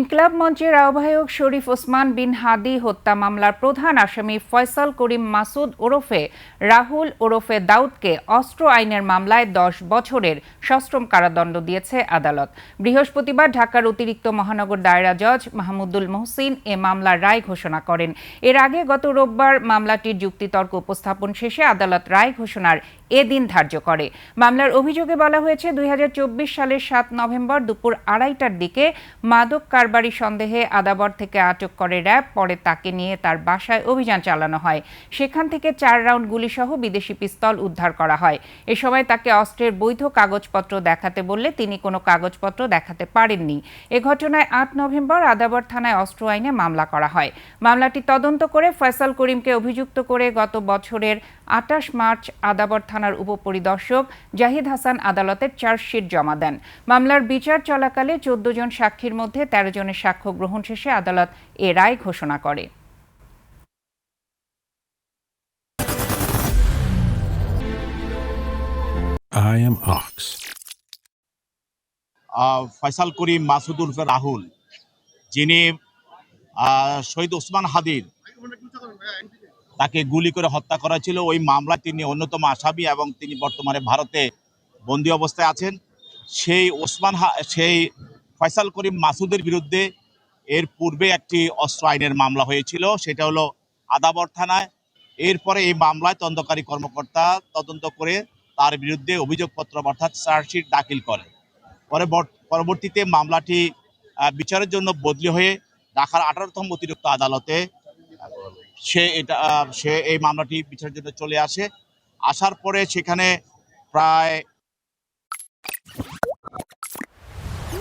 ইনকিলাব মঞ্চের আহ্বায়ক শরীফ ওসমান বিন হাদি হত্যা মামলার প্রধান আসামি ফয়সাল করিম মাসুদ ওরফে রাহুল ওরফে দাউদকে অস্ত্র আইনের মামলায় ১০ বছরের সশ্রম কারাদণ্ড দিয়েছে আদালত। বৃহস্পতিবার ঢাকার অতিরিক্ত মহানগর দায়রা জজ মাহমুদুল মোহসিন এ মামলার রায় ঘোষণা করেন। এর আগে গত রোববার মামলাটির যুক্তিতর্ক উপস্থাপন শেষে আদালত রায় ঘোষণার এদিন ধার্য করে। মামলার অভিযোগে বলা হয়েছে ২০২৪ সালের ৭ নভেম্বর দুপুর ২:৩০টার দিকে মাদক কারবারি সন্দেহে আদাবর থেকে আটক করে র্যাব। পরে তাকে নিয়ে তার বাসায় অভিযান চালানো হয়। সেখান থেকে ৪ রাউন্ড গুলিসহ বিদেশি পিস্তল উদ্ধার করা হয়। এ সময় তাকে অস্ত্রের বৈধ কাগজপত্র দেখাতে বললে তিনি কোনো কাগজপত্র দেখাতে পারেননি। এ ঘটনায় ৮ নভেম্বর আদাবর থানায় অস্ত্র আইনে মামলা করা হয়। মামলাটি তদন্ত করে ফয়সাল করিমকে অভিযুক্ত করে গত বছরের ২৮ মার্চ আদাবর থানার উপপরিদর্শক জাহিদ হাসান আদালতে চার্জশিট জমা দেন। মামলার বিচার চলাকালে ১৪ জন সাক্ষীর মধ্যে ১৩ জনের সাক্ষ্য গ্রহণ শেষে আদালত এ রায় ঘোষণা করে। I am Ox. ফয়সাল করিম মাসুদ উরফে রাহুল, যিনি শহীদ ওসমান হাদির তাকে গুলি করে হত্যা করা ছিল, ওই মামলায় তিনি অন্যতম আসামি এবং তিনি বর্তমানে ভারতে বন্দী অবস্থায় আছেন। সেই ফয়সাল করিম মাসুদের বিরুদ্ধে এর পূর্বে একটি অস্ত্র আইনের মামলা হয়েছিল, সেটা হলো আদাবর থানায়। এরপরে এই মামলায় তদন্তকারী কর্মকর্তা তদন্ত করে তার বিরুদ্ধে অভিযোগপত্র অর্থাৎ চার্জশিট দাখিল করে। পরবর্তীতে মামলাটি বিচারের জন্য বদলি হয়ে ঢাকার 18তম অতিরিক্ত আদালতে সে এই মামলাটি বিচারের জন্য চলে আসে। আসার পরে সেখানে প্রায়